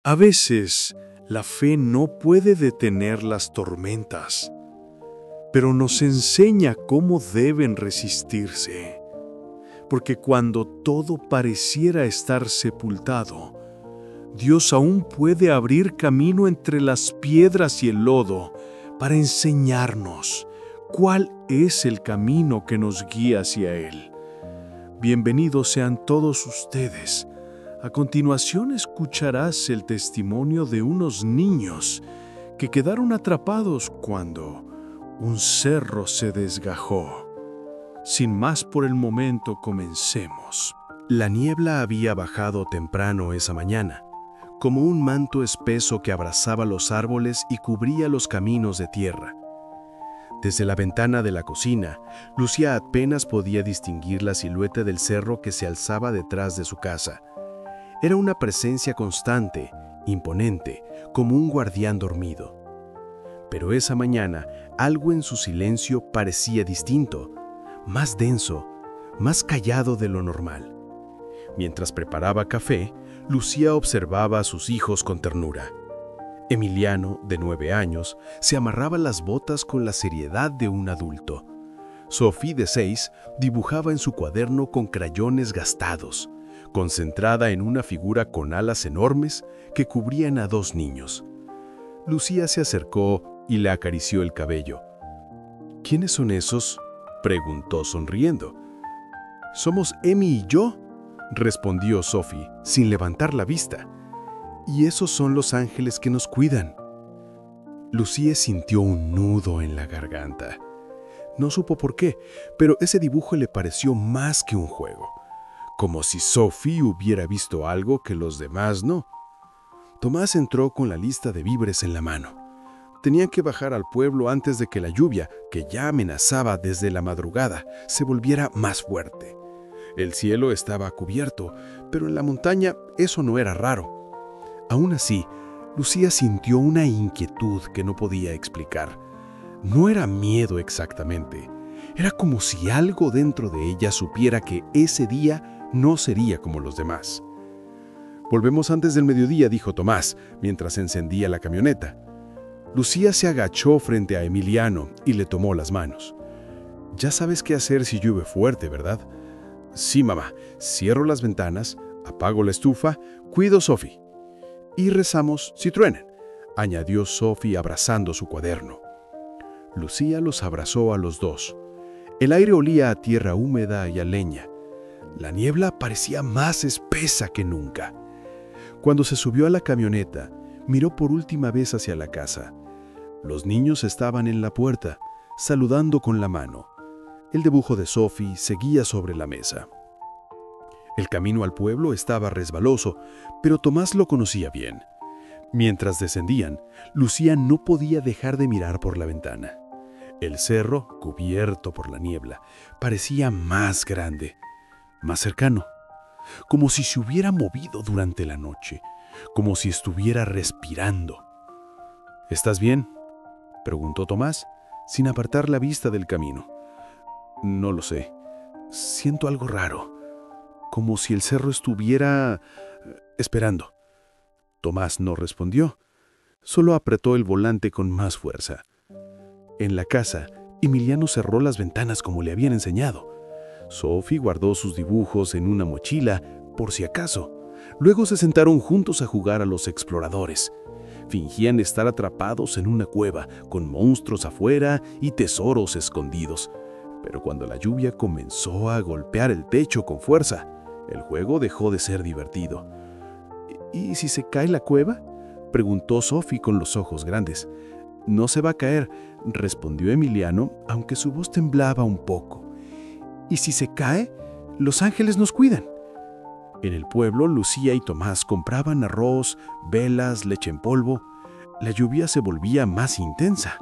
A veces, la fe no puede detener las tormentas, pero nos enseña cómo deben resistirse. Porque cuando todo pareciera estar sepultado, Dios aún puede abrir camino entre las piedras y el lodo para enseñarnos cuál es el camino que nos guía hacia Él. Bienvenidos sean todos ustedes. A continuación escucharás el testimonio de unos niños que quedaron atrapados cuando un cerro se desgajó. Sin más por el momento, comencemos. La niebla había bajado temprano esa mañana, como un manto espeso que abrazaba los árboles y cubría los caminos de tierra. Desde la ventana de la cocina, Lucía apenas podía distinguir la silueta del cerro que se alzaba detrás de su casa. Era una presencia constante, imponente, como un guardián dormido. Pero esa mañana, algo en su silencio parecía distinto, más denso, más callado de lo normal. Mientras preparaba café, Lucía observaba a sus hijos con ternura. Emiliano, de 9 años, se amarraba las botas con la seriedad de un adulto. Sophie, de 6, dibujaba en su cuaderno con crayones gastados, concentrada en una figura con alas enormes que cubrían a 2 niños. Lucía se acercó y le acarició el cabello. «¿Quiénes son esos?», preguntó sonriendo. «Somos Emi y yo», respondió Sophie, sin levantar la vista. «Y esos son los ángeles que nos cuidan». Lucía sintió un nudo en la garganta. No supo por qué, pero ese dibujo le pareció más que un juego, como si Sophie hubiera visto algo que los demás no. Tomás entró con la lista de víveres en la mano. Tenían que bajar al pueblo antes de que la lluvia, que ya amenazaba desde la madrugada, se volviera más fuerte. El cielo estaba cubierto, pero en la montaña eso no era raro. Aún así, Lucía sintió una inquietud que no podía explicar. No era miedo exactamente. Era como si algo dentro de ella supiera que ese día no sería como los demás. «Volvemos antes del mediodía», dijo Tomás, mientras encendía la camioneta. Lucía se agachó frente a Emiliano y le tomó las manos. «Ya sabes qué hacer si llueve fuerte, ¿verdad?» «Sí, mamá. Cierro las ventanas, apago la estufa, cuido a Sophie. Y rezamos si truenan», añadió Sophie abrazando su cuaderno. Lucía los abrazó a los dos. El aire olía a tierra húmeda y a leña. La niebla parecía más espesa que nunca. Cuando se subió a la camioneta, miró por última vez hacia la casa. Los niños estaban en la puerta, saludando con la mano. El dibujo de Sophie seguía sobre la mesa. El camino al pueblo estaba resbaloso, pero Tomás lo conocía bien. Mientras descendían, Lucía no podía dejar de mirar por la ventana. El cerro, cubierto por la niebla, parecía más grande, más cercano, como si se hubiera movido durante la noche, como si estuviera respirando. «¿Estás bien?», preguntó Tomás, sin apartar la vista del camino. «No lo sé. Siento algo raro, como si el cerro estuviera esperando». Tomás no respondió, solo apretó el volante con más fuerza. En la casa, Emiliano cerró las ventanas como le habían enseñado. Sophie guardó sus dibujos en una mochila, por si acaso. Luego se sentaron juntos a jugar a los exploradores. Fingían estar atrapados en una cueva, con monstruos afuera y tesoros escondidos. Pero cuando la lluvia comenzó a golpear el techo con fuerza, el juego dejó de ser divertido. «¿Y si se cae la cueva?», preguntó Sophie con los ojos grandes. «No se va a caer», respondió Emiliano, aunque su voz temblaba un poco. «¿Y si se cae? Los ángeles nos cuidan». En el pueblo, Lucía y Tomás compraban arroz, velas, leche en polvo. La lluvia se volvía más intensa.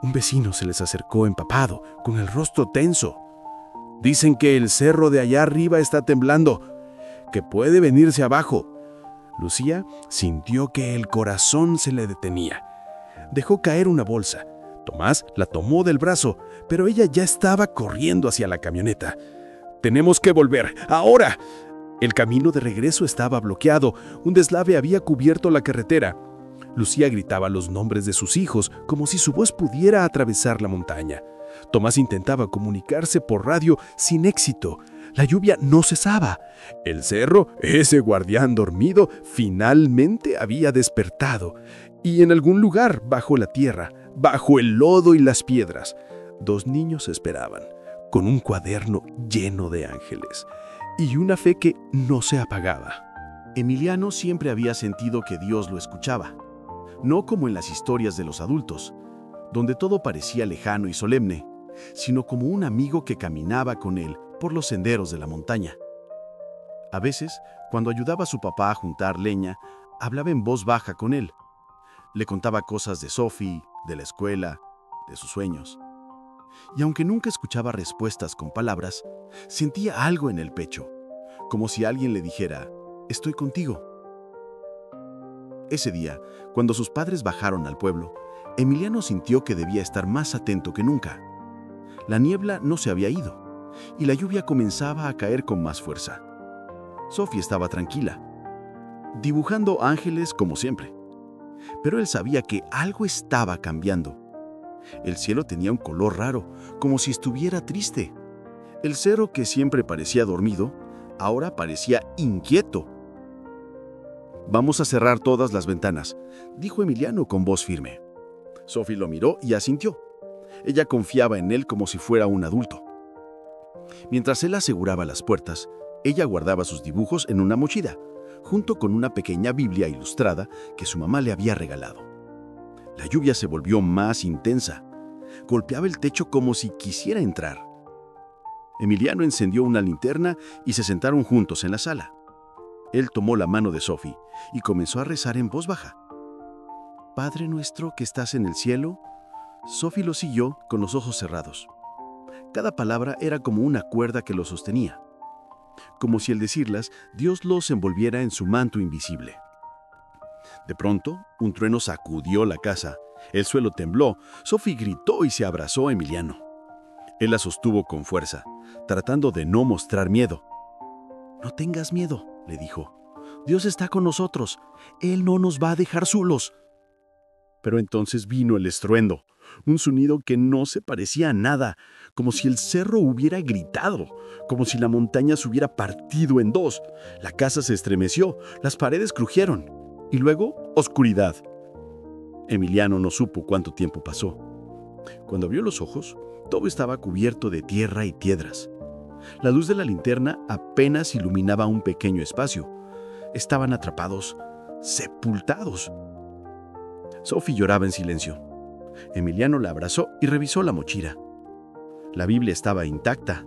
Un vecino se les acercó empapado, con el rostro tenso. «Dicen que el cerro de allá arriba está temblando, que puede venirse abajo». Lucía sintió que el corazón se le detenía. Dejó caer una bolsa. Tomás la tomó del brazo, pero ella ya estaba corriendo hacia la camioneta. «Tenemos que volver, ahora», El camino de regreso estaba bloqueado, un deslave había cubierto la carretera. Lucía gritaba los nombres de sus hijos como si su voz pudiera atravesar la montaña. Tomás intentaba comunicarse por radio sin éxito. La lluvia no cesaba. El cerro, ese guardián dormido, finalmente había despertado. Y en algún lugar, bajo la tierra, bajo el lodo y las piedras, dos niños esperaban, con un cuaderno lleno de ángeles y una fe que no se apagaba. Emiliano siempre había sentido que Dios lo escuchaba, no como en las historias de los adultos, donde todo parecía lejano y solemne, sino como un amigo que caminaba con él por los senderos de la montaña. A veces, cuando ayudaba a su papá a juntar leña, hablaba en voz baja con él. Le contaba cosas de Sophie, de la escuela, de sus sueños. Y aunque nunca escuchaba respuestas con palabras, sentía algo en el pecho, como si alguien le dijera, «Estoy contigo». Ese día, cuando sus padres bajaron al pueblo, Emiliano sintió que debía estar más atento que nunca. La niebla no se había ido, y la lluvia comenzaba a caer con más fuerza. Sophie estaba tranquila, dibujando ángeles como siempre. Pero él sabía que algo estaba cambiando. El cielo tenía un color raro, como si estuviera triste. El cerro, que siempre parecía dormido, ahora parecía inquieto. «Vamos a cerrar todas las ventanas», dijo Emiliano con voz firme. Sophie lo miró y asintió. Ella confiaba en él como si fuera un adulto. Mientras él aseguraba las puertas, ella guardaba sus dibujos en una mochila, junto con una pequeña Biblia ilustrada que su mamá le había regalado. La lluvia se volvió más intensa. Golpeaba el techo como si quisiera entrar. Emiliano encendió una linterna y se sentaron juntos en la sala. Él tomó la mano de Sophie y comenzó a rezar en voz baja. «Padre nuestro que estás en el cielo». Sophie lo siguió con los ojos cerrados. Cada palabra era como una cuerda que lo sostenía. Como si al decirlas, Dios los envolviera en su manto invisible. De pronto, un trueno sacudió la casa. El suelo tembló. Sophie gritó y se abrazó a Emiliano. Él la sostuvo con fuerza, tratando de no mostrar miedo. «No tengas miedo», le dijo. «Dios está con nosotros. Él no nos va a dejar solos». Pero entonces vino el estruendo, un sonido que no se parecía a nada, como si el cerro hubiera gritado, como si la montaña se hubiera partido en dos. La casa se estremeció, las paredes crujieron, y luego oscuridad. Emiliano no supo cuánto tiempo pasó. Cuando abrió los ojos, todo estaba cubierto de tierra y piedras. La luz de la linterna apenas iluminaba un pequeño espacio. Estaban atrapados, sepultados. Sophie lloraba en silencio. Emiliano la abrazó y revisó la mochila. La Biblia estaba intacta.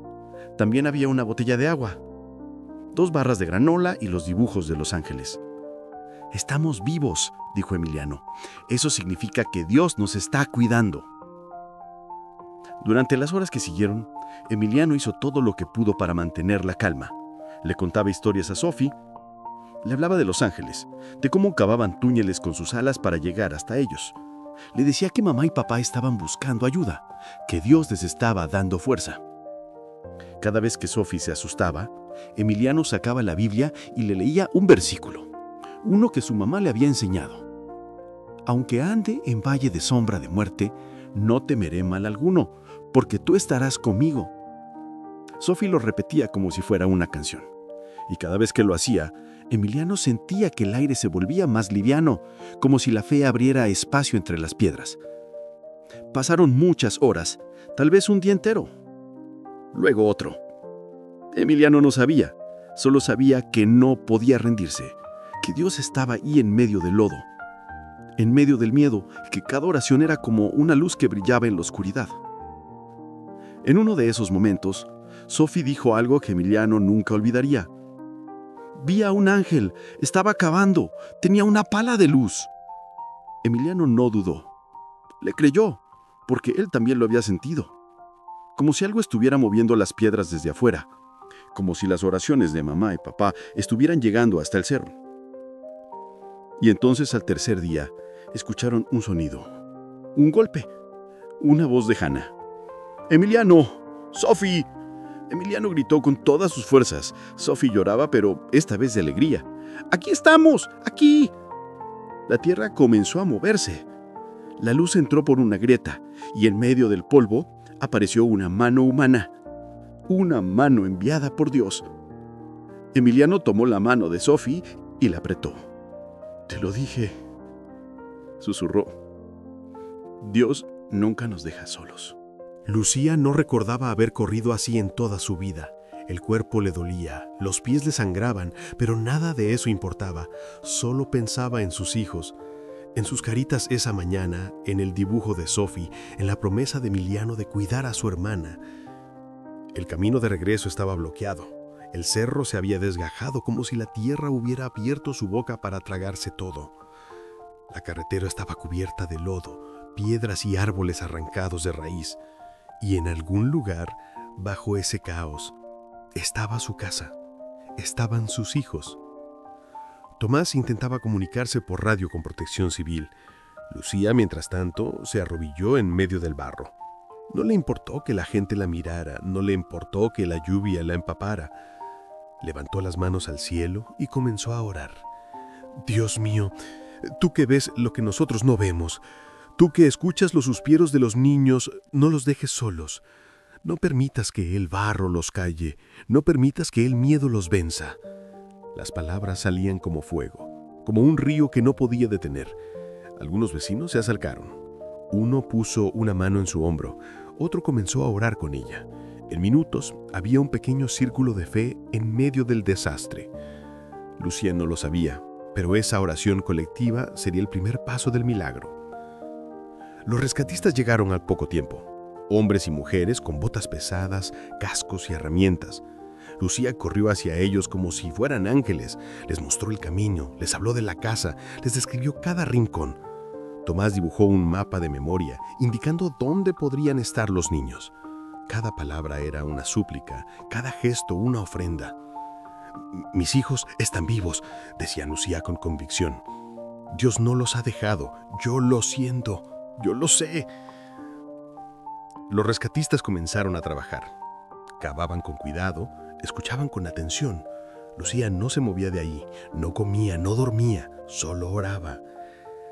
También había una botella de agua, 2 barras de granola y los dibujos de los ángeles. «Estamos vivos», dijo Emiliano. «Eso significa que Dios nos está cuidando». Durante las horas que siguieron, Emiliano hizo todo lo que pudo para mantener la calma. Le contaba historias a Sophie. Le hablaba de los ángeles, de cómo cavaban túneles con sus alas para llegar hasta ellos. Le decía que mamá y papá estaban buscando ayuda, que Dios les estaba dando fuerza. Cada vez que Sophie se asustaba, Emiliano sacaba la Biblia y le leía un versículo, uno que su mamá le había enseñado. «Aunque ande en valle de sombra de muerte, no temeré mal alguno, porque tú estarás conmigo». Sophie lo repetía como si fuera una canción. Y cada vez que lo hacía, Emiliano sentía que el aire se volvía más liviano, como si la fe abriera espacio entre las piedras. Pasaron muchas horas, tal vez un día entero. Luego otro. Emiliano no sabía, solo sabía que no podía rendirse, que Dios estaba ahí en medio del lodo, en medio del miedo, que cada oración era como una luz que brillaba en la oscuridad. En uno de esos momentos, Sophie dijo algo que Emiliano nunca olvidaría. «Vi a un ángel, estaba cavando, tenía una pala de luz». Emiliano no dudó. Le creyó, porque él también lo había sentido. Como si algo estuviera moviendo las piedras desde afuera, como si las oraciones de mamá y papá estuvieran llegando hasta el cerro. Y entonces al tercer día, escucharon un sonido, un golpe, una voz lejana. «Emiliano, Sophie, Emiliano gritó con todas sus fuerzas. Sophie lloraba, pero esta vez de alegría. ¡Aquí estamos! ¡Aquí! La tierra comenzó a moverse. La luz entró por una grieta y en medio del polvo apareció una mano humana. Una mano enviada por Dios. Emiliano tomó la mano de Sophie y la apretó. «Te lo dije», susurró. «Dios nunca nos deja solos». Lucía no recordaba haber corrido así en toda su vida. El cuerpo le dolía, los pies le sangraban, pero nada de eso importaba. Solo pensaba en sus hijos, en sus caritas esa mañana, en el dibujo de Sophie, en la promesa de Emiliano de cuidar a su hermana. El camino de regreso estaba bloqueado. El cerro se había desgajado como si la tierra hubiera abierto su boca para tragarse todo. La carretera estaba cubierta de lodo, piedras y árboles arrancados de raíz. Y en algún lugar, bajo ese caos, estaba su casa, estaban sus hijos. Tomás intentaba comunicarse por radio con Protección Civil. Lucía, mientras tanto, se arrodilló en medio del barro. No le importó que la gente la mirara, no le importó que la lluvia la empapara. Levantó las manos al cielo y comenzó a orar. «Dios mío, tú que ves lo que nosotros no vemos, tú que escuchas los suspiros de los niños, no los dejes solos. No permitas que el barro los calle, no permitas que el miedo los venza». Las palabras salían como fuego, como un río que no podía detener. Algunos vecinos se acercaron. Uno puso una mano en su hombro, otro comenzó a orar con ella. En minutos había un pequeño círculo de fe en medio del desastre. Lucía no lo sabía, pero esa oración colectiva sería el primer paso del milagro. Los rescatistas llegaron al poco tiempo. Hombres y mujeres con botas pesadas, cascos y herramientas. Lucía corrió hacia ellos como si fueran ángeles. Les mostró el camino, les habló de la casa, les describió cada rincón. Tomás dibujó un mapa de memoria, indicando dónde podrían estar los niños. Cada palabra era una súplica, cada gesto una ofrenda. «Mis hijos están vivos», decía Lucía con convicción. «Dios no los ha dejado, yo lo siento, yo lo sé». Los rescatistas comenzaron a trabajar. Cavaban con cuidado, escuchaban con atención. Lucía no se movía de ahí, no comía, no dormía, solo oraba.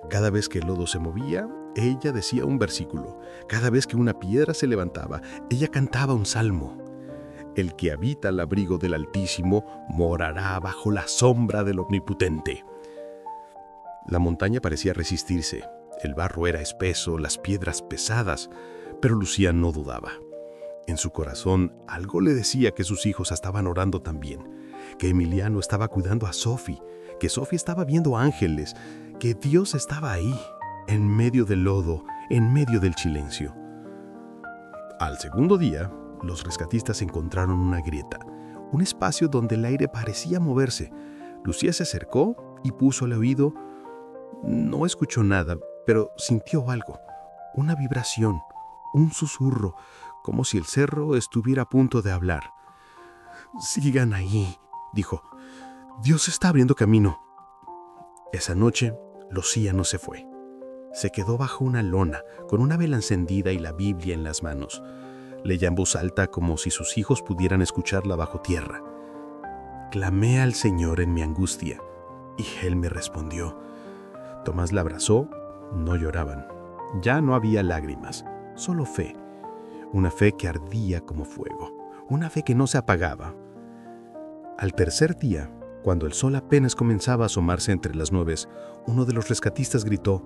Cada vez que el lodo se movía, ella decía un versículo. Cada vez que una piedra se levantaba, ella cantaba un salmo. «El que habita al abrigo del Altísimo morará bajo la sombra del Omnipotente». La montaña parecía resistirse. El barro era espeso, las piedras pesadas, pero Lucía no dudaba. En su corazón algo le decía que sus hijos estaban orando también, que Emiliano estaba cuidando a Sophie, que Sophie estaba viendo ángeles, que Dios estaba ahí, en medio del lodo, en medio del silencio. Al segundo día, los rescatistas encontraron una grieta, un espacio donde el aire parecía moverse. Lucía se acercó y puso el oído. No escuchó nada, pero sintió algo, una vibración, un susurro, como si el cerro estuviera a punto de hablar. «Sigan ahí», dijo. «Dios está abriendo camino». Esa noche, Lucía no se fue. Se quedó bajo una lona, con una vela encendida y la Biblia en las manos. Leía en voz alta como si sus hijos pudieran escucharla bajo tierra. «Clamé al Señor en mi angustia, y Él me respondió». Tomás la abrazó. No lloraban. Ya no había lágrimas, solo fe. Una fe que ardía como fuego, una fe que no se apagaba. Al tercer día, cuando el sol apenas comenzaba a asomarse entre las nubes, uno de los rescatistas gritó: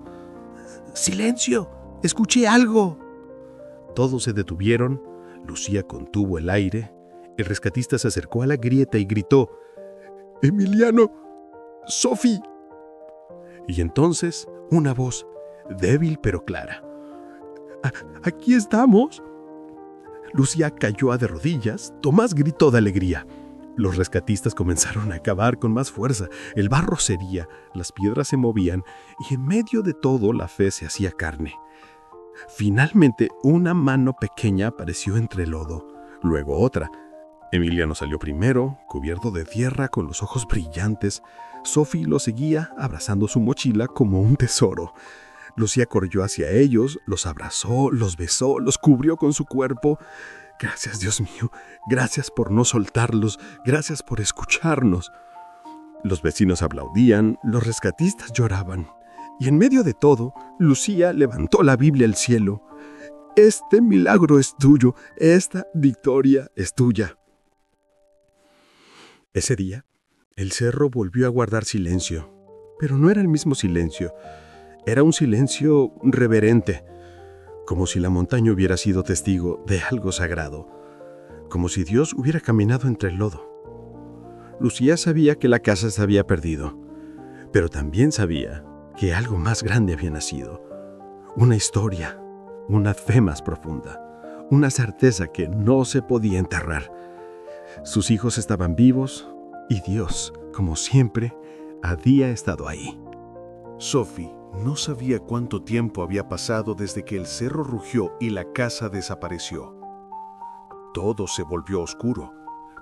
«¡Silencio! ¡Escuché algo!». Todos se detuvieron. Lucía contuvo el aire. El rescatista se acercó a la grieta y gritó: «¡Emiliano! ¡Sophie!». Y entonces, una voz, débil pero clara: «¿Aquí estamos?». Lucía cayó de rodillas. Tomás gritó de alegría. Los rescatistas comenzaron a cavar con más fuerza. El barro cedía, las piedras se movían y en medio de todo la fe se hacía carne. Finalmente, una mano pequeña apareció entre el lodo, luego otra. Emiliano salió primero, cubierto de tierra, con los ojos brillantes. Sophie lo seguía, abrazando su mochila como un tesoro. Lucía corrió hacia ellos, los abrazó, los besó, los cubrió con su cuerpo. Gracias, Dios mío. Gracias por no soltarlos. Gracias por escucharnos. Los vecinos aplaudían, los rescatistas lloraban. Y en medio de todo, Lucía levantó la Biblia al cielo. Este milagro es tuyo. Esta victoria es tuya. Ese día, el cerro volvió a guardar silencio. Pero no era el mismo silencio. Era un silencio reverente, como si la montaña hubiera sido testigo de algo sagrado, como si Dios hubiera caminado entre el lodo. Lucía sabía que la casa se había perdido, pero también sabía que algo más grande había nacido. Una historia, una fe más profunda, una certeza que no se podía enterrar. Sus hijos estaban vivos y Dios, como siempre, había estado ahí. Sophie no sabía cuánto tiempo había pasado desde que el cerro rugió y la casa desapareció. Todo se volvió oscuro,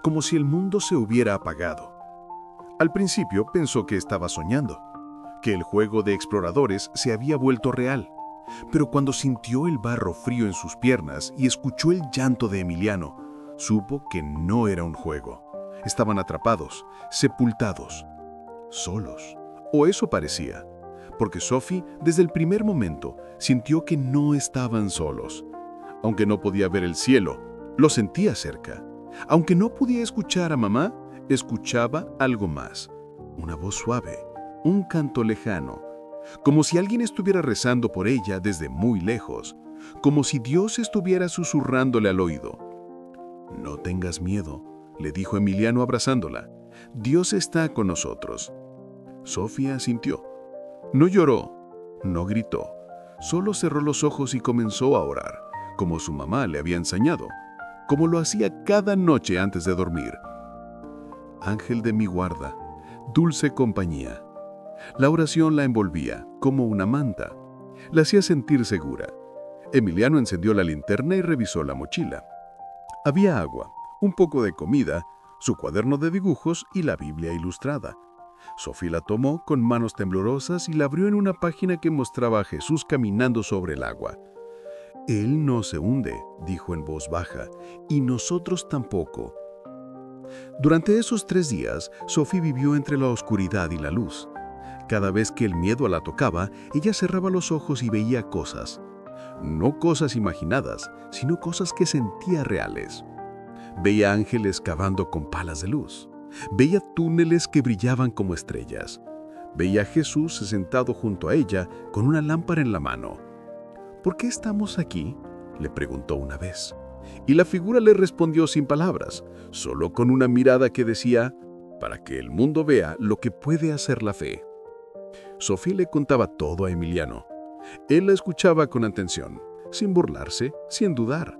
como si el mundo se hubiera apagado. Al principio pensó que estaba soñando, que el juego de exploradores se había vuelto real, pero cuando sintió el barro frío en sus piernas y escuchó el llanto de Emiliano, supo que no era un juego. Estaban atrapados, sepultados, solos, o eso parecía. Porque Sophie, desde el primer momento, sintió que no estaban solos. Aunque no podía ver el cielo, lo sentía cerca. Aunque no podía escuchar a mamá, escuchaba algo más. Una voz suave, un canto lejano, como si alguien estuviera rezando por ella desde muy lejos, como si Dios estuviera susurrándole al oído. «No tengas miedo», le dijo Emiliano abrazándola. «Dios está con nosotros». Sophie asintió. No lloró, no gritó, solo cerró los ojos y comenzó a orar, como su mamá le había enseñado, como lo hacía cada noche antes de dormir. Ángel de mi guarda, dulce compañía. La oración la envolvía como una manta, la hacía sentir segura. Emiliano encendió la linterna y revisó la mochila. Había agua, un poco de comida, su cuaderno de dibujos y la Biblia ilustrada. Sophie la tomó con manos temblorosas y la abrió en una página que mostraba a Jesús caminando sobre el agua. «Él no se hunde», dijo en voz baja, «y nosotros tampoco». Durante esos 3 días, Sophie vivió entre la oscuridad y la luz. Cada vez que el miedo la tocaba, ella cerraba los ojos y veía cosas. No cosas imaginadas, sino cosas que sentía reales. Veía ángeles cavando con palas de luz. Veía túneles que brillaban como estrellas. Veía a Jesús sentado junto a ella con una lámpara en la mano. «¿Por qué estamos aquí?», le preguntó una vez. Y la figura le respondió sin palabras, solo con una mirada que decía: «Para que el mundo vea lo que puede hacer la fe». Sophie le contaba todo a Emiliano. Él la escuchaba con atención, sin burlarse, sin dudar,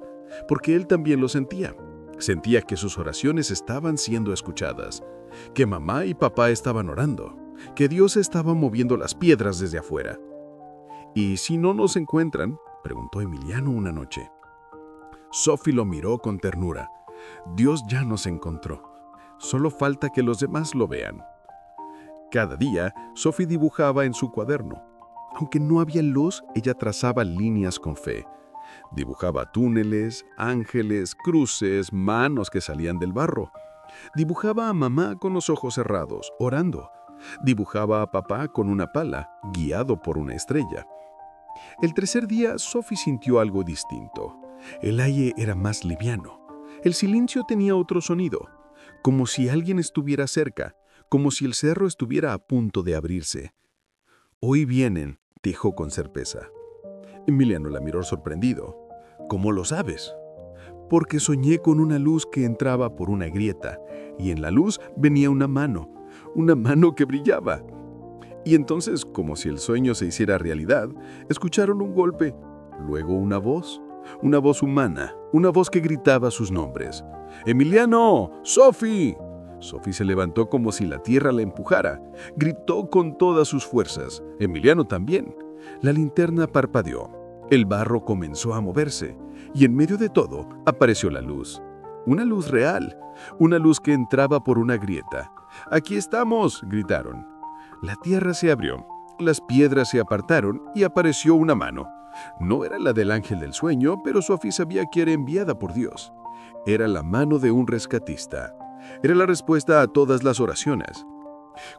porque él también lo sentía. Sentía que sus oraciones estaban siendo escuchadas, que mamá y papá estaban orando, que Dios estaba moviendo las piedras desde afuera. «¿Y si no nos encuentran?», preguntó Emiliano una noche. Sophie lo miró con ternura. «Dios ya nos encontró. Solo falta que los demás lo vean». Cada día, Sophie dibujaba en su cuaderno. Aunque no había luz, ella trazaba líneas con fe. Dibujaba túneles, ángeles, cruces, manos que salían del barro. Dibujaba a mamá con los ojos cerrados, orando. Dibujaba a papá con una pala, guiado por una estrella. El tercer día, Sophie sintió algo distinto. El aire era más liviano. El silencio tenía otro sonido, como si alguien estuviera cerca, como si el cerro estuviera a punto de abrirse. «Hoy vienen», dijo con certeza. Emiliano la miró sorprendido. «¿Cómo lo sabes?» «Porque soñé con una luz que entraba por una grieta, y en la luz venía una mano que brillaba». Y entonces, como si el sueño se hiciera realidad, escucharon un golpe, luego una voz humana, una voz que gritaba sus nombres. «¡Emiliano! ¡Sophie!». Sophie se levantó como si la tierra la empujara. Gritó con todas sus fuerzas. Emiliano también. La linterna parpadeó. El barro comenzó a moverse. Y en medio de todo apareció la luz. Una luz real. Una luz que entraba por una grieta. «¡Aquí estamos!», gritaron. La tierra se abrió. Las piedras se apartaron y apareció una mano. No era la del ángel del sueño, pero Sophie sabía que era enviada por Dios. Era la mano de un rescatista. Era la respuesta a todas las oraciones.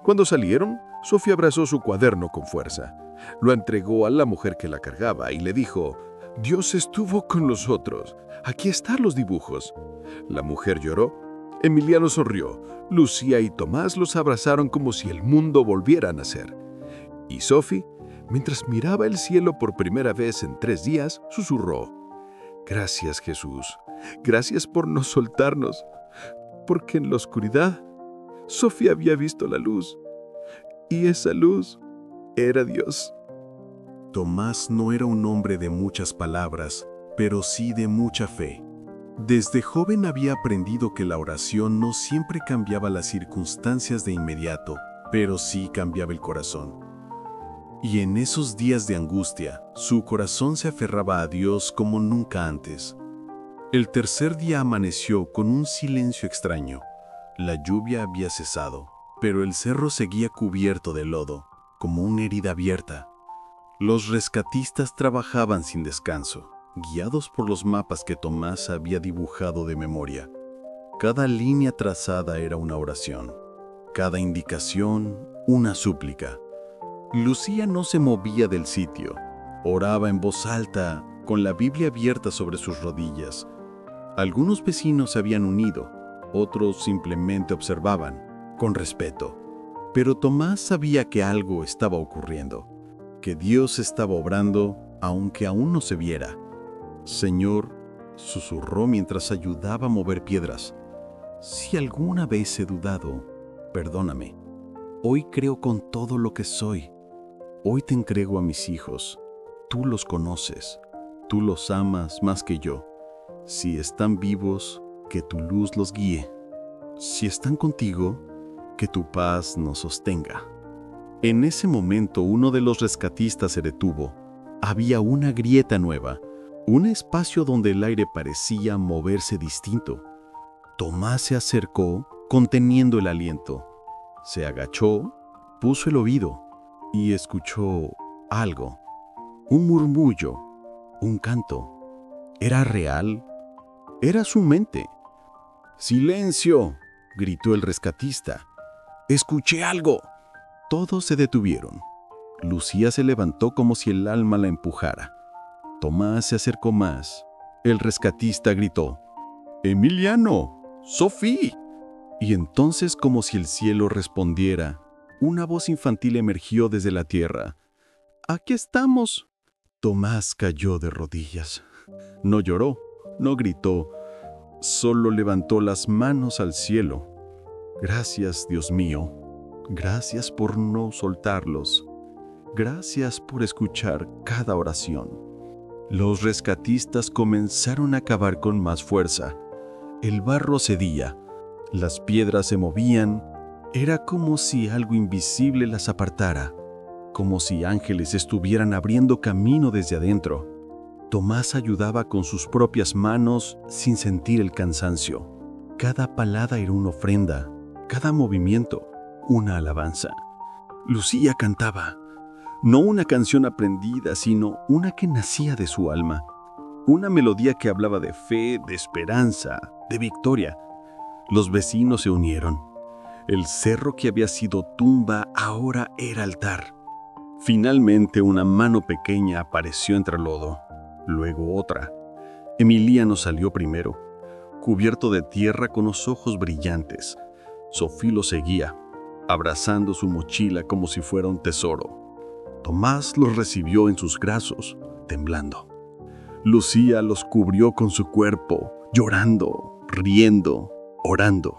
Cuando salieron, Sofía abrazó su cuaderno con fuerza. Lo entregó a la mujer que la cargaba y le dijo: «Dios estuvo con nosotros. Aquí están los dibujos». La mujer lloró. Emiliano sonrió. Lucía y Tomás los abrazaron como si el mundo volviera a nacer. Y Sophie, mientras miraba el cielo por primera vez en 3 días, susurró: «Gracias, Jesús. Gracias por no soltarnos». Porque en la oscuridad, Sofía había visto la luz. Y esa luz era Dios. Tomás no era un hombre de muchas palabras, pero sí de mucha fe. Desde joven había aprendido que la oración no siempre cambiaba las circunstancias de inmediato, pero sí cambiaba el corazón. Y en esos días de angustia, su corazón se aferraba a Dios como nunca antes. El tercer día amaneció con un silencio extraño. La lluvia había cesado, pero el cerro seguía cubierto de lodo, como una herida abierta. Los rescatistas trabajaban sin descanso, guiados por los mapas que Tomás había dibujado de memoria. Cada línea trazada era una oración, cada indicación una súplica. Lucía no se movía del sitio. Oraba en voz alta, con la Biblia abierta sobre sus rodillas. Algunos vecinos se habían unido, otros simplemente observaban, con respeto. Pero Tomás sabía que algo estaba ocurriendo, que Dios estaba obrando, aunque aún no se viera. «Señor», susurró mientras ayudaba a mover piedras, «si alguna vez he dudado, perdóname. Hoy creo con todo lo que soy. Hoy te entrego a mis hijos. Tú los conoces. Tú los amas más que yo. Si están vivos, que tu luz los guíe. Si están contigo, que tu paz nos sostenga». En ese momento uno de los rescatistas se detuvo. Había una grieta nueva, un espacio donde el aire parecía moverse distinto. Tomás se acercó, conteniendo el aliento. Se agachó, puso el oído y escuchó algo. Un murmullo, un canto. ¿Era real? Era su mente. «¡Silencio!», gritó el rescatista. «¡Escuché algo!». Todos se detuvieron. Lucía se levantó como si el alma la empujara. Tomás se acercó más. El rescatista gritó: «¡Emiliano! ¡Sophie!». Y entonces, como si el cielo respondiera, una voz infantil emergió desde la tierra: «¡Aquí estamos!». Tomás cayó de rodillas. No lloró, no gritó, solo levantó las manos al cielo. «Gracias, Dios mío. Gracias por no soltarlos. Gracias por escuchar cada oración». Los rescatistas comenzaron a cavar con más fuerza. El barro cedía, las piedras se movían. Era como si algo invisible las apartara, como si ángeles estuvieran abriendo camino desde adentro. Tomás ayudaba con sus propias manos sin sentir el cansancio. Cada palada era una ofrenda, cada movimiento una alabanza. Lucía cantaba, no una canción aprendida, sino una que nacía de su alma. Una melodía que hablaba de fe, de esperanza, de victoria. Los vecinos se unieron. El cerro que había sido tumba ahora era altar. Finalmente una mano pequeña apareció entre el lodo, luego otra. Emiliano salió primero, cubierto de tierra con los ojos brillantes. Sophie lo seguía, abrazando su mochila como si fuera un tesoro. Tomás los recibió en sus brazos, temblando. Lucía los cubrió con su cuerpo, llorando, riendo, orando.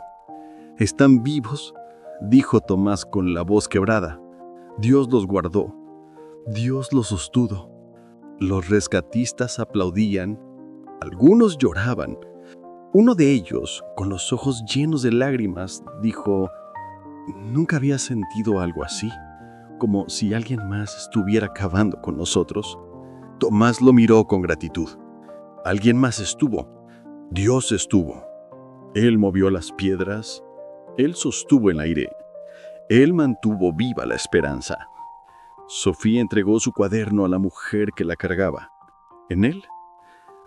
«¿Están vivos?», dijo Tomás con la voz quebrada. «Dios los guardó. Dios los sostuvo». Los rescatistas aplaudían. Algunos lloraban. Uno de ellos, con los ojos llenos de lágrimas, dijo: «Nunca había sentido algo así, como si alguien más estuviera cavando con nosotros». Tomás lo miró con gratitud. Alguien más estuvo. Dios estuvo. Él movió las piedras. Él sostuvo el aire. Él mantuvo viva la esperanza. Sofía entregó su cuaderno a la mujer que la cargaba. En él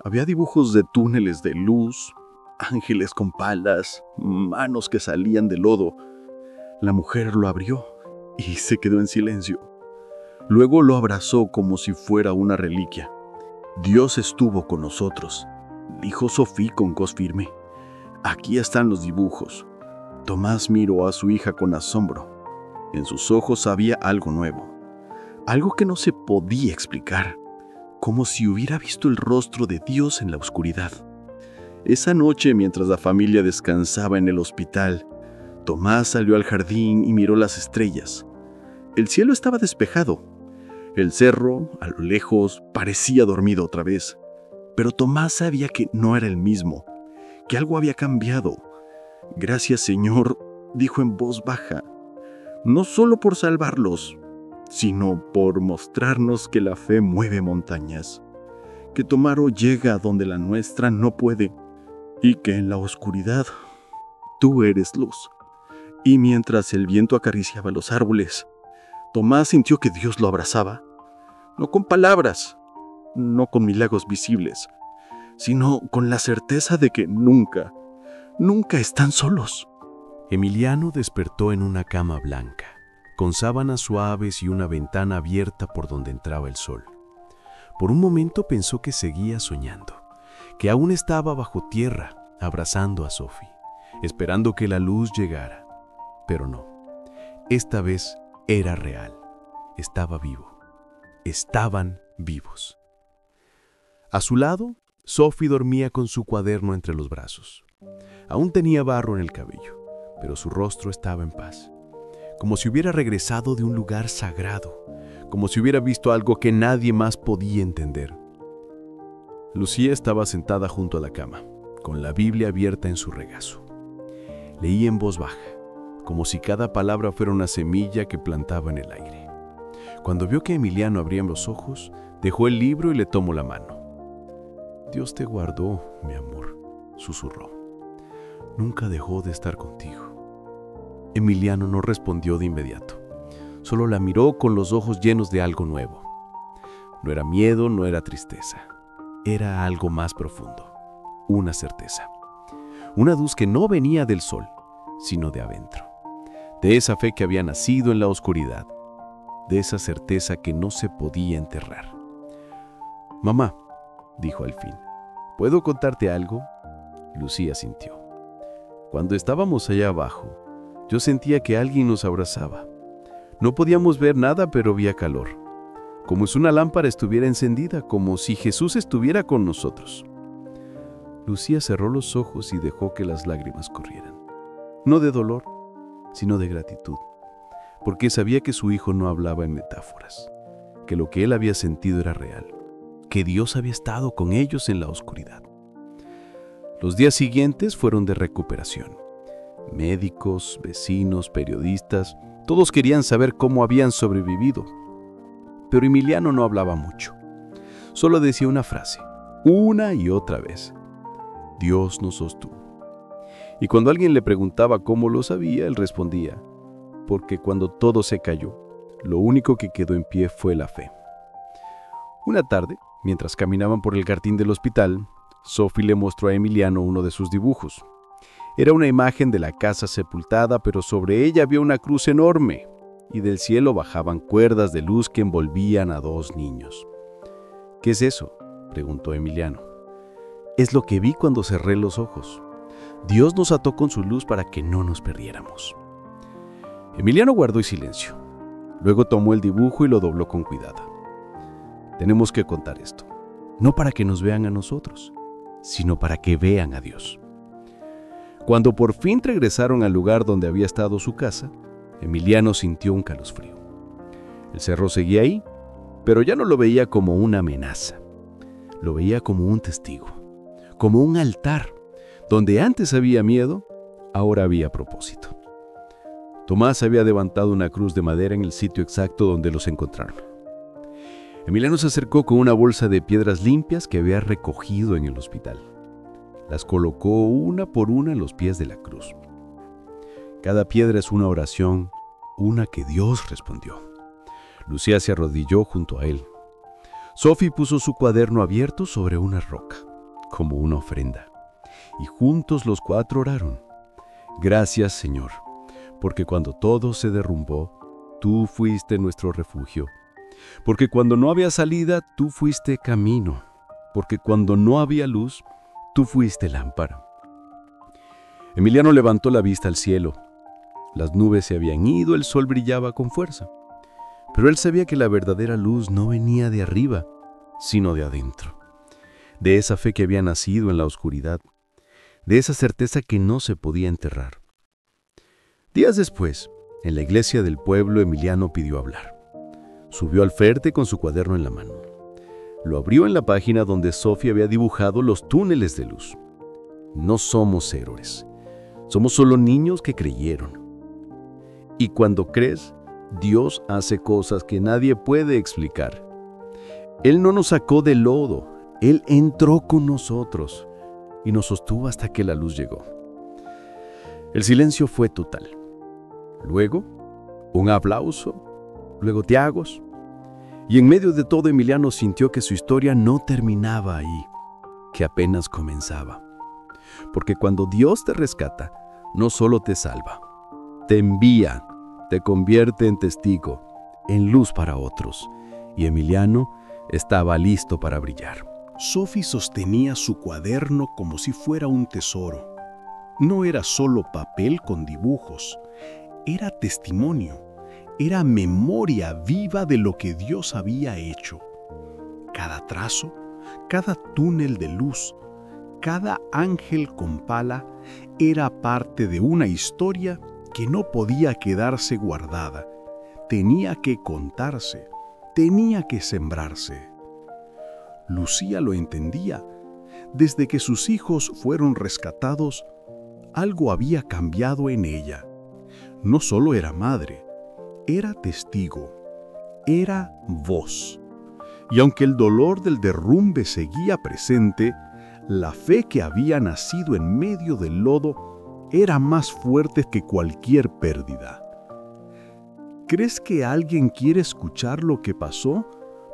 había dibujos de túneles de luz, ángeles con palas, manos que salían del lodo. La mujer lo abrió y se quedó en silencio. Luego lo abrazó como si fuera una reliquia. Dios estuvo con nosotros, dijo Sophie con voz firme. Aquí están los dibujos. Tomás miró a su hija con asombro. En sus ojos había algo nuevo, algo que no se podía explicar, como si hubiera visto el rostro de Dios en la oscuridad. Esa noche, mientras la familia descansaba en el hospital, Tomás salió al jardín y miró las estrellas. El cielo estaba despejado. El cerro, a lo lejos, parecía dormido otra vez. Pero Tomás sabía que no era el mismo, que algo había cambiado. Gracias, Señor, dijo en voz baja, no solo por salvarlos, sino por mostrarnos que la fe mueve montañas, que tu mano llega a donde la nuestra no puede, y que en la oscuridad tú eres luz. Y mientras el viento acariciaba los árboles, Tomás sintió que Dios lo abrazaba, no con palabras, no con milagros visibles, sino con la certeza de que nunca están solos. Emiliano despertó en una cama blanca, con sábanas suaves y una ventana abierta por donde entraba el sol. Por un momento pensó que seguía soñando, que aún estaba bajo tierra, abrazando a Sophie, esperando que la luz llegara. Pero no, esta vez era real, estaba vivo, estaban vivos. A su lado, Sophie dormía con su cuaderno entre los brazos. Aún tenía barro en el cabello, pero su rostro estaba en paz, como si hubiera regresado de un lugar sagrado, como si hubiera visto algo que nadie más podía entender. Lucía estaba sentada junto a la cama, con la Biblia abierta en su regazo. Leía en voz baja, como si cada palabra fuera una semilla que plantaba en el aire. Cuando vio que Emiliano abría los ojos, dejó el libro y le tomó la mano. Dios te guardó, mi amor, susurró. Nunca dejó de estar contigo. Emiliano no respondió de inmediato. Solo la miró con los ojos llenos de algo nuevo. No era miedo, no era tristeza. Era algo más profundo. Una certeza. Una luz que no venía del sol, sino de adentro. De esa fe que había nacido en la oscuridad. De esa certeza que no se podía enterrar. Mamá, dijo al fin, ¿puedo contarte algo? Lucía sintió. Cuando estábamos allá abajo, yo sentía que alguien nos abrazaba. No podíamos ver nada, pero había calor. Como si una lámpara estuviera encendida, como si Jesús estuviera con nosotros. Lucía cerró los ojos y dejó que las lágrimas corrieran. No de dolor, sino de gratitud, porque sabía que su hijo no hablaba en metáforas, que lo que él había sentido era real, que Dios había estado con ellos en la oscuridad. Los días siguientes fueron de recuperación. Médicos, vecinos, periodistas, todos querían saber cómo habían sobrevivido. Pero Emiliano no hablaba mucho. Solo decía una frase, una y otra vez. Dios nos sostuvo. Y cuando alguien le preguntaba cómo lo sabía, él respondía, porque cuando todo se cayó, lo único que quedó en pie fue la fe. Una tarde, mientras caminaban por el jardín del hospital, Sophie le mostró a Emiliano uno de sus dibujos. Era una imagen de la casa sepultada, pero sobre ella había una cruz enorme, y del cielo bajaban cuerdas de luz que envolvían a dos niños. ¿Qué es eso?, preguntó Emiliano. Es lo que vi cuando cerré los ojos. Dios nos ató con su luz para que no nos perdiéramos. Emiliano guardó silencio. Luego tomó el dibujo y lo dobló con cuidado. Tenemos que contar esto, no para que nos vean a nosotros, sino para que vean a Dios. Cuando por fin regresaron al lugar donde había estado su casa, Emiliano sintió un calosfrío. El cerro seguía ahí, pero ya no lo veía como una amenaza. Lo veía como un testigo, como un altar. Donde antes había miedo, ahora había propósito. Tomás había levantado una cruz de madera en el sitio exacto donde los encontraron. Emiliano se acercó con una bolsa de piedras limpias que había recogido en el hospital. Las colocó una por una en los pies de la cruz. Cada piedra es una oración, una que Dios respondió. Lucía se arrodilló junto a él. Sophie puso su cuaderno abierto sobre una roca, como una ofrenda. y juntos los 4 oraron. Gracias, Señor, porque cuando todo se derrumbó, tú fuiste nuestro refugio. Porque cuando no había salida, tú fuiste camino. Porque cuando no había luz, tú fuiste lámpara. Emiliano levantó la vista al cielo. Las nubes se habían ido, el sol brillaba con fuerza. Pero él sabía que la verdadera luz no venía de arriba, sino de adentro. De esa fe que había nacido en la oscuridad, de esa certeza que no se podía enterrar. Días después, en la iglesia del pueblo, Emiliano pidió hablar. Subió al frente con su cuaderno en la mano. Lo abrió en la página donde Sophie había dibujado los túneles de luz. No somos héroes, somos solo niños que creyeron. Y cuando crees, Dios hace cosas que nadie puede explicar. Él no nos sacó del lodo, Él entró con nosotros y nos sostuvo hasta que la luz llegó. El silencio fue total. Luego, un aplauso, luego tiagos. Y en medio de todo, Emiliano sintió que su historia no terminaba ahí, que apenas comenzaba. Porque cuando Dios te rescata, no solo te salva, te envía, te convierte en testigo, en luz para otros. Y Emiliano estaba listo para brillar. Sophie sostenía su cuaderno como si fuera un tesoro. No era solo papel con dibujos, era testimonio, era memoria viva de lo que Dios había hecho. Cada trazo, cada túnel de luz, cada ángel con pala era parte de una historia que no podía quedarse guardada. Tenía que contarse, tenía que sembrarse. Lucía lo entendía. Desde que sus hijos fueron rescatados, algo había cambiado en ella. No solo era madre, era testigo, era voz. Y aunque el dolor del derrumbe seguía presente, la fe que había nacido en medio del lodo era más fuerte que cualquier pérdida. ¿Crees que alguien quiere escuchar lo que pasó?,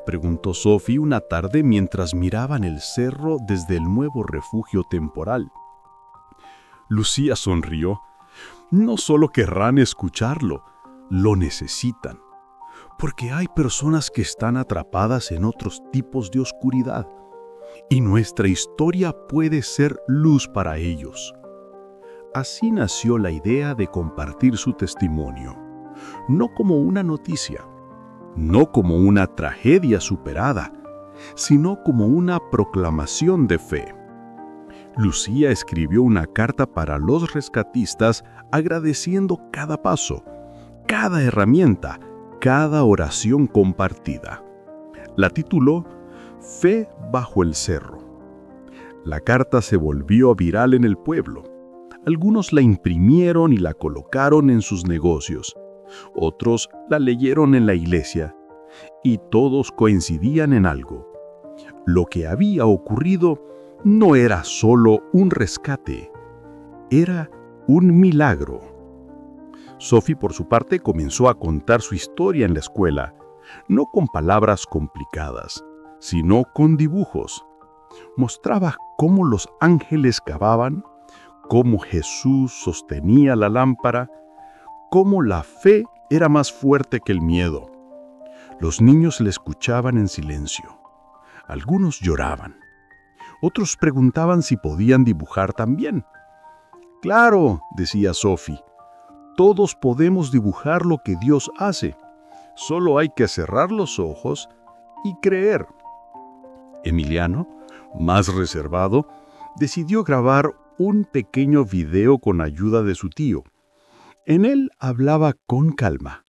preguntó Sophie una tarde mientras miraban el cerro desde el nuevo refugio temporal. Lucía sonrió. No solo querrán escucharlo, lo necesitan. Porque hay personas que están atrapadas en otros tipos de oscuridad. Y nuestra historia puede ser luz para ellos. Así nació la idea de compartir su testimonio. No como una noticia, no como una tragedia superada, sino como una proclamación de fe. Lucía escribió una carta para los rescatistas agradeciendo cada paso, cada herramienta, cada oración compartida. La tituló Fe bajo el cerro. La carta se volvió viral en el pueblo. Algunos la imprimieron y la colocaron en sus negocios. Otros la leyeron en la iglesia. Y todos coincidían en algo. Lo que había ocurrido no era solo un rescate, era un milagro. Sophie, por su parte, comenzó a contar su historia en la escuela, no con palabras complicadas, sino con dibujos. Mostraba cómo los ángeles cavaban, cómo Jesús sostenía la lámpara, cómo la fe era más fuerte que el miedo. Los niños le escuchaban en silencio. Algunos lloraban. Otros preguntaban si podían dibujar también. «Claro», decía Sophie, «todos podemos dibujar lo que Dios hace. Solo hay que cerrar los ojos y creer». Emiliano, más reservado, decidió grabar un pequeño video con ayuda de su tío. En él hablaba con calma,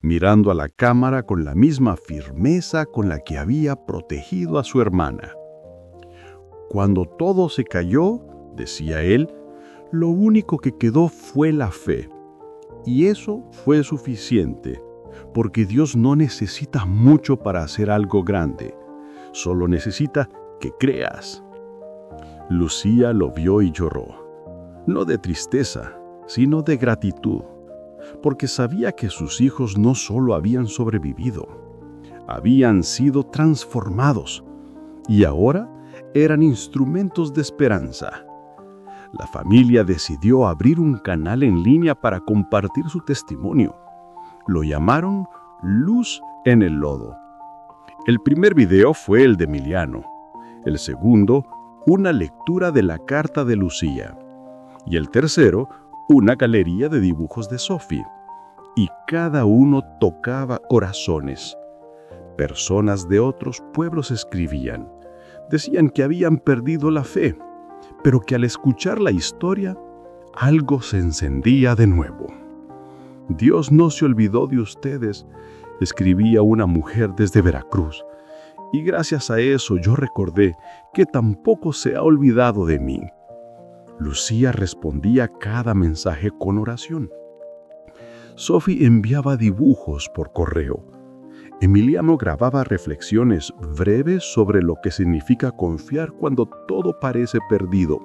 mirando a la cámara con la misma firmeza con la que había protegido a su hermana. «Cuando todo se cayó», decía él, «lo único que quedó fue la fe. Y eso fue suficiente, porque Dios no necesita mucho para hacer algo grande. Solo necesita que creas». Lucía lo vio y lloró, no de tristeza, sino de gratitud, porque sabía que sus hijos no solo habían sobrevivido, habían sido transformados, y ahora eran instrumentos de esperanza. La familia decidió abrir un canal en línea para compartir su testimonio. Lo llamaron Luz en el Lodo. El primer video fue el de Emiliano. El segundo, una lectura de la carta de Lucía. Y el tercero, una galería de dibujos de Sophie. Y cada uno tocaba corazones. Personas de otros pueblos escribían. Decían que habían perdido la fe, pero que al escuchar la historia, algo se encendía de nuevo. Dios no se olvidó de ustedes, escribía una mujer desde Veracruz. Y gracias a eso yo recordé que tampoco se ha olvidado de mí. Lucía respondía cada mensaje con oración. Sophie enviaba dibujos por correo. Emiliano grababa reflexiones breves sobre lo que significa confiar cuando todo parece perdido.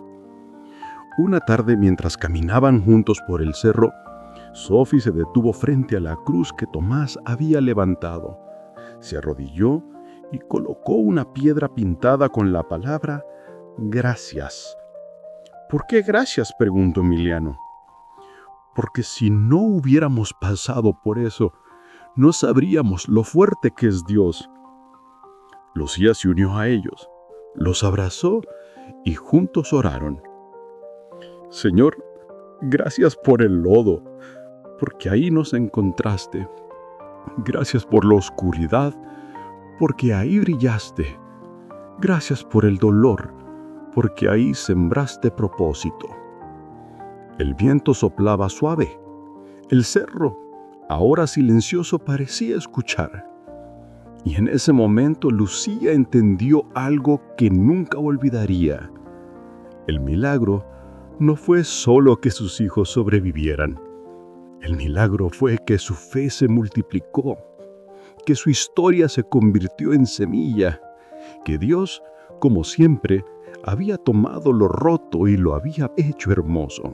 Una tarde, mientras caminaban juntos por el cerro, Sophie se detuvo frente a la cruz que Tomás había levantado. Se arrodilló y colocó una piedra pintada con la palabra «Gracias». «¿Por qué gracias?», preguntó Emiliano. «Porque si no hubiéramos pasado por eso, no sabríamos lo fuerte que es Dios». Lucía se unió a ellos, los abrazó y juntos oraron. «Señor, gracias por el lodo, porque ahí nos encontraste. Gracias por la oscuridad, porque ahí brillaste. Gracias por el dolor, porque ahí sembraste propósito». El viento soplaba suave. El cerro, ahora silencioso, parecía escuchar. Y en ese momento Lucía entendió algo que nunca olvidaría. El milagro no fue solo que sus hijos sobrevivieran. El milagro fue que su fe se multiplicó, que su historia se convirtió en semilla, que Dios, como siempre, había tomado lo roto y lo había hecho hermoso.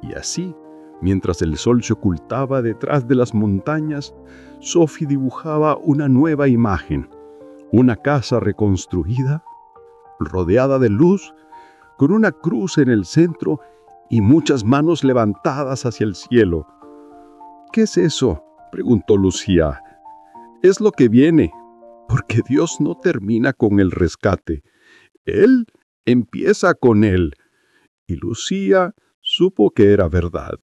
Y así, mientras el sol se ocultaba detrás de las montañas, Sophie dibujaba una nueva imagen, una casa reconstruida, rodeada de luz, con una cruz en el centro y muchas manos levantadas hacia el cielo. «¿Qué es eso?», preguntó Lucía. «Es lo que viene, porque Dios no termina con el rescate. Él empieza con él». Y Lucía supo que era verdad.